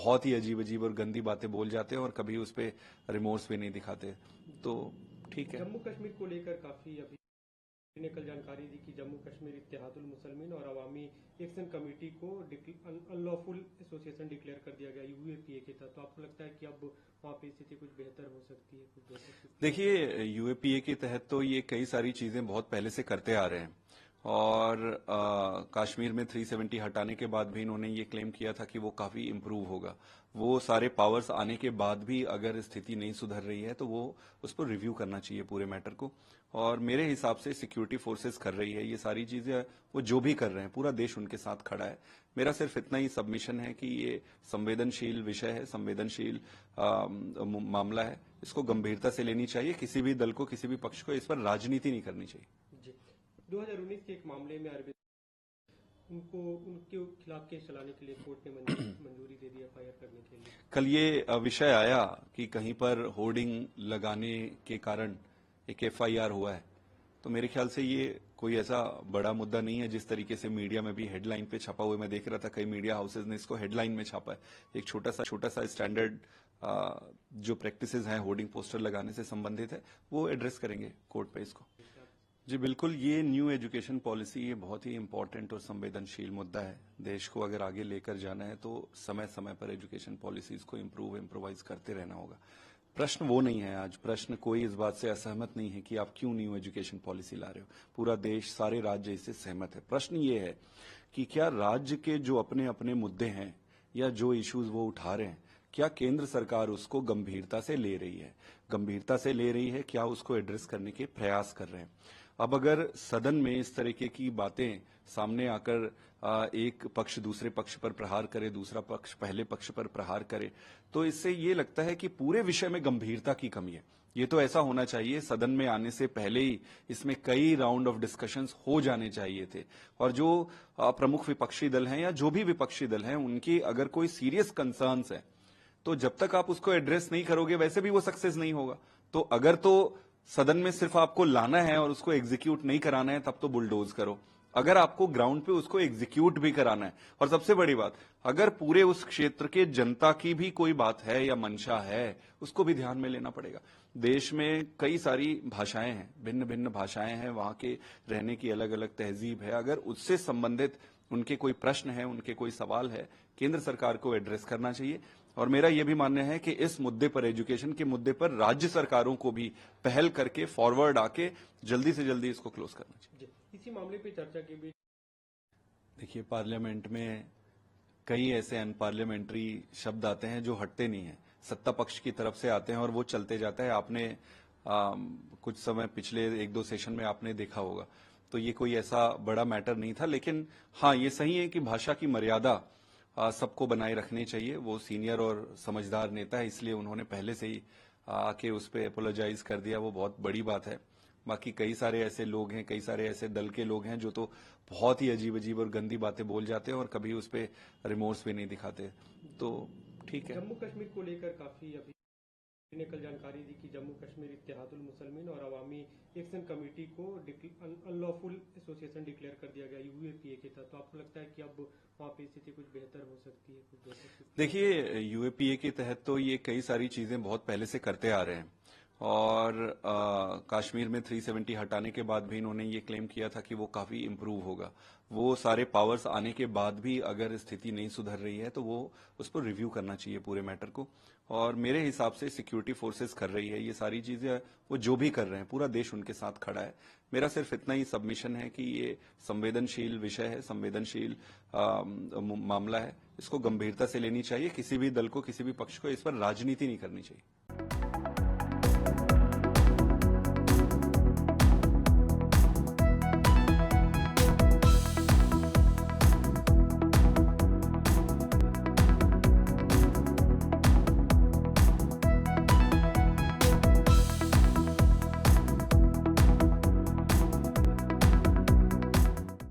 बहुत ही अजीब अजीब और गंदी बातें बोल जाते हैं और कभी उस पर रिमोर्स भी नहीं दिखाते। तो ठीक है। जम्मू कश्मीर को लेकर काफी अभी ने कल जानकारी दी कि जम्मू कश्मीर इत्तेहादुल मुसलमीन और अवामी एक्शन कमेटी को अनलॉफुल एसोसिएशन डिक्लेयर कर दिया गया यूएपीए के तहत। तो आपको लगता है कि अब वहाँ पे स्थिति कुछ बेहतर हो सकती है, कुछ बेहतर? देखिए, यूएपीए के तहत तो ये कई सारी चीजें बहुत पहले से करते आ रहे हैं और कश्मीर में 370 हटाने के बाद भी इन्होंने ये क्लेम किया था कि वो काफी इम्प्रूव होगा। वो सारे पावर्स आने के बाद भी अगर स्थिति नहीं सुधर रही है तो वो उस पर रिव्यू करना चाहिए पूरे मैटर को। और मेरे हिसाब से सिक्योरिटी फोर्सेस कर रही है ये सारी चीजें, वो जो भी कर रहे हैं पूरा देश उनके साथ खड़ा है। मेरा सिर्फ इतना ही सबमिशन है कि ये संवेदनशील विषय है, संवेदनशील मामला है, इसको गंभीरता से लेनी चाहिए। किसी भी दल को, किसी भी पक्ष को इस पर राजनीति नहीं करनी चाहिए। जी, 2019 के एक मामले में अरविंद उनको उनके खिलाफ केस चलाने के लिए कोर्ट ने मंजूरी दे दी एफआईआर करने के लिए। कल ये विषय आया कि कहीं पर होर्डिंग लगाने के कारण एक एफआईआर हुआ है, तो मेरे ख्याल से ये कोई ऐसा बड़ा मुद्दा नहीं है जिस तरीके से मीडिया में भी हेडलाइन पे छपा हुआ मैं देख रहा था। कई मीडिया हाउसेज ने इसको हेडलाइन में छापा है। एक छोटा सा स्टैंडर्ड जो प्रैक्टिसेस हैं होर्डिंग पोस्टर लगाने से संबंधित है, वो एड्रेस करेंगे कोर्ट पे इसको। जी बिल्कुल, ये न्यू एजुकेशन पॉलिसी ये बहुत ही इंपॉर्टेंट और संवेदनशील मुद्दा है। देश को अगर आगे लेकर जाना है तो समय समय पर एजुकेशन पॉलिसीज को इम्प्रोवाइज करते रहना होगा। प्रश्न वो नहीं है आज, प्रश्न कोई इस बात से असहमत नहीं है कि आप क्यों न्यू एजुकेशन पॉलिसी ला रहे हो। पूरा देश, सारे राज्य इससे सहमत है। प्रश्न ये है कि क्या राज्य के जो अपने अपने मुद्दे हैं या जो इश्यूज वो उठा रहे हैं, क्या केंद्र सरकार उसको गंभीरता से ले रही है? गंभीरता से ले रही है, क्या उसको एड्रेस करने के प्रयास कर रहे हैं? अब अगर सदन में इस तरीके की बातें सामने आकर एक पक्ष दूसरे पक्ष पर प्रहार करे, दूसरा पक्ष पहले पक्ष पर प्रहार करे, तो इससे ये लगता है कि पूरे विषय में गंभीरता की कमी है। ये तो ऐसा होना चाहिए, सदन में आने से पहले ही इसमें कई राउंड ऑफ डिस्कशंस हो जाने चाहिए थे। और जो प्रमुख विपक्षी दल हैं या जो भी विपक्षी दल हैं, उनकी अगर कोई सीरियस कंसर्न्स है तो जब तक आप उसको एड्रेस नहीं करोगे वैसे भी वो सक्सेस नहीं होगा। तो अगर तो सदन में सिर्फ आपको लाना है और उसको एग्जीक्यूट नहीं कराना है, तब तो बुलडोज करो। अगर आपको ग्राउंड पे उसको एग्जीक्यूट भी कराना है, और सबसे बड़ी बात, अगर पूरे उस क्षेत्र के जनता की भी कोई बात है या मंशा है, उसको भी ध्यान में लेना पड़ेगा। देश में कई सारी भाषाएं हैं, भिन्न भिन्न भाषाएं हैं, वहां के रहने की अलग अलग तहजीब है। अगर उससे संबंधित उनके कोई प्रश्न है, उनके कोई सवाल है, केंद्र सरकार को एड्रेस करना चाहिए। और मेरा यह भी मानना है कि इस मुद्दे पर, एजुकेशन के मुद्दे पर, राज्य सरकारों को भी पहल करके फॉरवर्ड आके जल्दी से जल्दी इसको क्लोज करना चाहिए। इसी मामले पे चर्चा के बीच देखिए, पार्लियामेंट में कई ऐसे अनपार्लियामेंट्री शब्द आते हैं जो हटते नहीं हैं, सत्ता पक्ष की तरफ से आते हैं और वो चलते जाता है। आपने कुछ समय पिछले 1-2 सेशन में आपने देखा होगा, तो ये कोई ऐसा बड़ा मैटर नहीं था। लेकिन हाँ, ये सही है कि भाषा की मर्यादा सबको बनाए रखनी चाहिए। वो सीनियर और समझदार नेता है, इसलिए उन्होंने पहले से ही आके उस पर अपोलोजाइज कर दिया, वो बहुत बड़ी बात है। बाकी कई सारे ऐसे लोग हैं, कई सारे ऐसे दल के लोग हैं जो तो बहुत ही अजीब अजीब और गंदी बातें बोल जाते हैं और कभी उस पर रिमोर्स भी नहीं दिखाते। तो ठीक है। जम्मू कश्मीर को लेकर काफी अभी ने कल जानकारी दी कि जम्मू कश्मीर इत्तेहादुल मुसलमीन और अवामी एक्शन कमेटी को अनलॉफुल एसोसिएशन डिक्लेयर कर दिया गया यूएपीए के तहत। तो आपको लगता है कि अब वहाँ पे स्थिति कुछ बेहतर हो सकती है, कुछ बेहतर? देखिए, यूएपीए के तहत तो ये कई सारी चीजें बहुत पहले से करते आ रहे हैं और कश्मीर में 370 हटाने के बाद भी इन्होंने ये क्लेम किया था कि वो काफी इम्प्रूव होगा। वो सारे पावर्स आने के बाद भी अगर स्थिति नहीं सुधर रही है तो वो उस पर रिव्यू करना चाहिए पूरे मैटर को। और मेरे हिसाब से सिक्योरिटी फोर्सेस कर रही है ये सारी चीजें, वो जो भी कर रहे हैं पूरा देश उनके साथ खड़ा है। मेरा सिर्फ इतना ही सबमिशन है कि ये संवेदनशील विषय है, संवेदनशील मामला है, इसको गंभीरता से लेनी चाहिए। किसी भी दल को, किसी भी पक्ष को इस पर राजनीति नहीं करनी चाहिए।